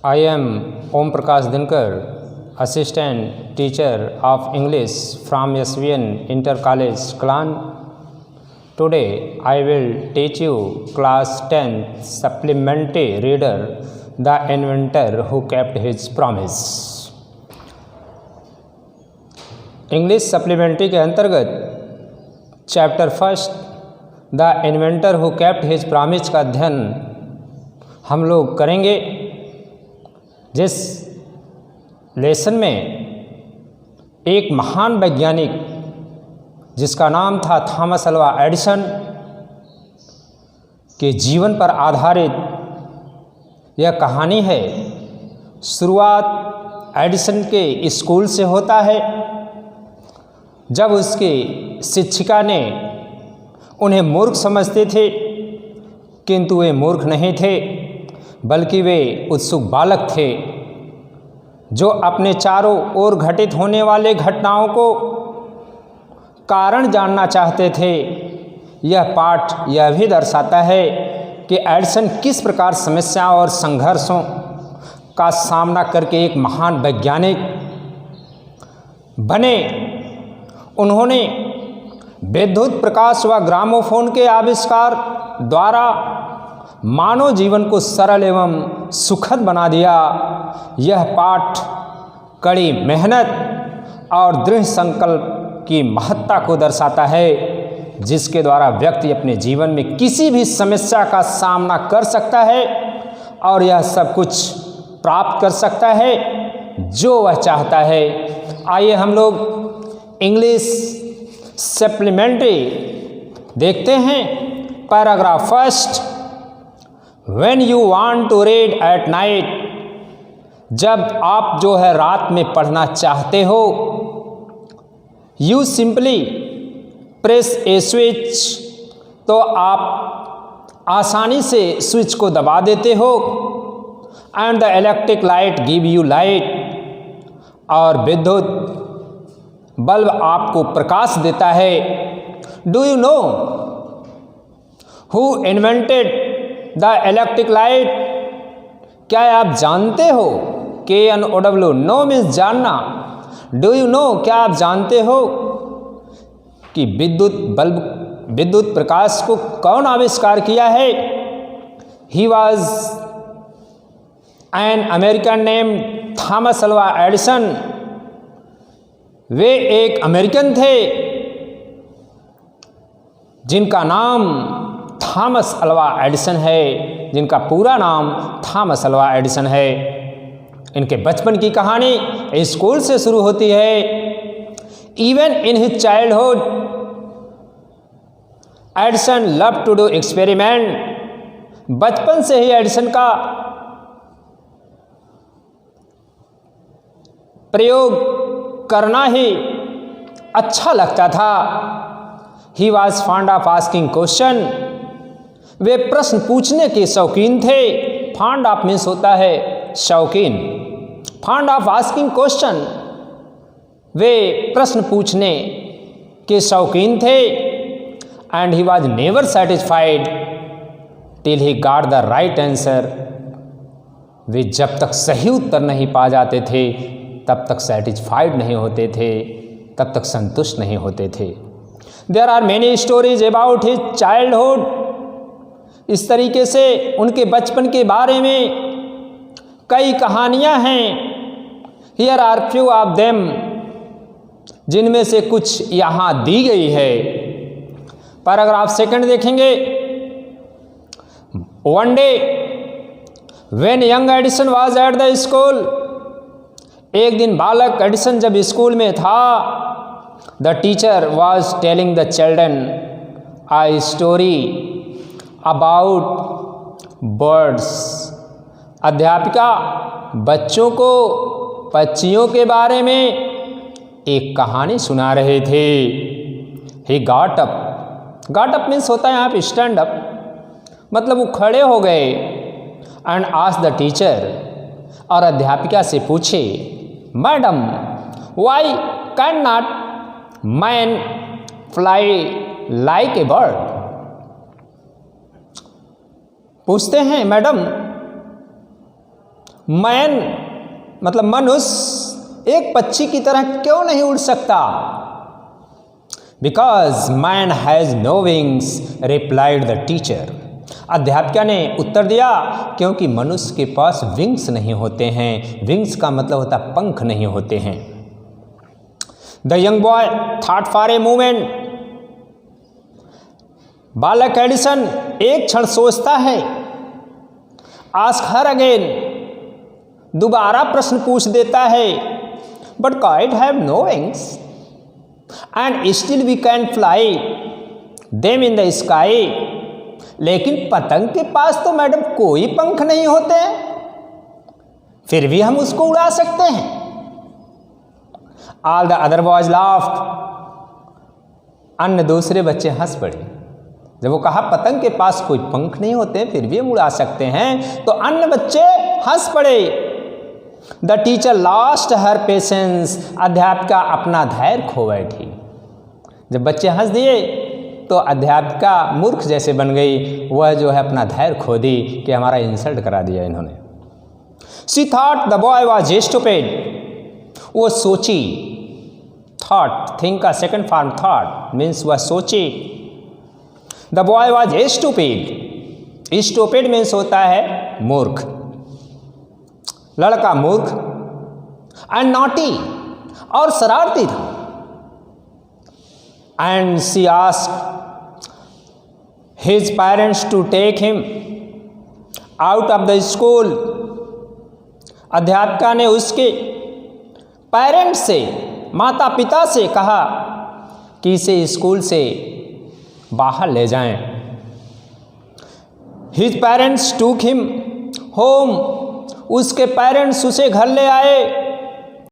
I am Om Prakash Dinkar, Assistant Teacher of English from SVN Inter College, Klan. Today I will teach you Class 10 Supplementary Reader, The Inventor Who Kept His Promise. English supplementary के अंतर्गत chapter first the inventor who kept his promise का अध्ययन हम लोग करेंगे। जिस lesson में एक महान वैज्ञानिक जिसका नाम था थॉमस अल्वा एडिसन के जीवन पर आधारित यह कहानी है। शुरुआत एडिसन के स्कूल से होता है, जब उसकी शिक्षिका ने उन्हें मूर्ख समझते थे, किंतु वे मूर्ख नहीं थे बल्कि वे उत्सुक बालक थे जो अपने चारों ओर घटित होने वाले घटनाओं को कारण जानना चाहते थे। यह पाठ यह भी दर्शाता है कि एडिसन किस प्रकार समस्याओं और संघर्षों का सामना करके एक महान वैज्ञानिक बने। उन्होंने विद्युत प्रकाश व ग्रामोफोन के आविष्कार द्वारा मानव जीवन को सरल एवं सुखद बना दिया। यह पाठ कड़ी मेहनत और दृढ़ संकल्प की महत्ता को दर्शाता है, जिसके द्वारा व्यक्ति अपने जीवन में किसी भी समस्या का सामना कर सकता है और यह सब कुछ प्राप्त कर सकता है जो वह चाहता है। आइए हम लोग इंग्लिश सप्लीमेंट्री देखते हैं। Paragraph first, when you want to read at night, जब आप जो है रात में पढ़ना चाहते हो, you simply press a switch, तो आप आसानी से स्विच को दबा देते हो। And the electric light give you light, और विद्युत बल्ब आपको प्रकाश देता है। Do you know who invented the electric light, क्या आप जानते हो? KNOW, नो मीन्स जानना। डू यू नो, क्या आप जानते हो कि विद्युत प्रकाश को कौन आविष्कार किया है? He was an American name Thomas Alva Edison. वे एक अमेरिकन थे जिनका नाम थॉमस अल्वा एडिसन है, जिनका पूरा नाम थॉमस अल्वा एडिसन है। इनके बचपन की कहानी स्कूल से शुरू होती है। Even in his childhood Edison love to do experiment. बचपन से ही एडिसन का प्रयोग करना ही अच्छा लगता था। He was fond of asking question, वे प्रश्न पूछने के शौकीन थे। फॉन्ड ऑफ मीन्स होता है शौकीन, फॉन्ड ऑफ आस्किंग क्वेश्चन, वे प्रश्न पूछने के शौकीन थे। And he was never satisfied till he got the right answer, वे जब तक सही उत्तर नहीं पा जाते थे तब तक सेटिस्फाइड नहीं होते थे, तब तक संतुष्ट नहीं होते थे। There are many stories about his childhood, इस तरीके से उनके बचपन के बारे में कई कहानियां हैं। Here are few of them, जिनमें से कुछ यहाँ दी गई है। पैराग्राफ सेकंड देखेंगे। One day when young Edison was at the school, एक दिन बालक एडिसन जब स्कूल में था, the teacher was telling the children a story about birds. अध्यापिका बच्चों को पक्षियों के बारे में एक कहानी सुना रहे थे। ही गॉट अप मीन्स होता है यहाँ पे स्टैंड अप, मतलब वो खड़े हो गए। एंड आस्क्ड द टीचर, और अध्यापिका से पूछे, madam why can not man fly like a bird. पूछते हैं, मैडम मैन मतलब मनुष्य एक पक्षी की तरह क्यों नहीं उड़ सकता? Because man has no wings, replied the teacher. अध्यापिका ने उत्तर दिया, क्योंकि मनुष्य के पास विंग्स नहीं होते हैं। विंग्स का मतलब होता पंख नहीं होते हैं। The young boy thought for a moment. बालक एडिसन एक क्षण सोचता है। आस्क हर अगेन, दोबारा प्रश्न पूछ देता है। But kite have no wings and still we can fly them in the sky. लेकिन पतंग के पास तो मैडम कोई पंख नहीं होते हैं, फिर भी हम उसको उड़ा सकते हैं। All the other boys laughed. अन्य दूसरे बच्चे हंस पड़े। जब वो कहा पतंग के पास कोई पंख नहीं होते फिर भी हम उड़ा सकते हैं, तो अन्य बच्चे हंस पड़े। The teacher lost her patience. अध्यापिका अपना धैर्य खो बैठी। जब बच्चे हंस दिए तो अध्यापिका मूर्ख जैसे बन गई। वह जो है अपना धैर्य खो दी कि हमारा इंसल्ट करा दिया इन्होंने। She thought the boy was stupid. वो सोची। थॉट, थिंक का सेकंड फॉर्म थॉट मीन्स वह सोची। The boy was stupid. Stupid means होता है मूर्ख, लड़का मूर्ख। एंड नॉटी, और शरारती था। And she asked his parents to take him out of the school। अध्यापिका ने उसके पेरेंट्स से, माता पिता से कहा कि इसे स्कूल से बाहर ले जाएं। His parents took him home। उसके पेरेंट्स उसे घर ले आए।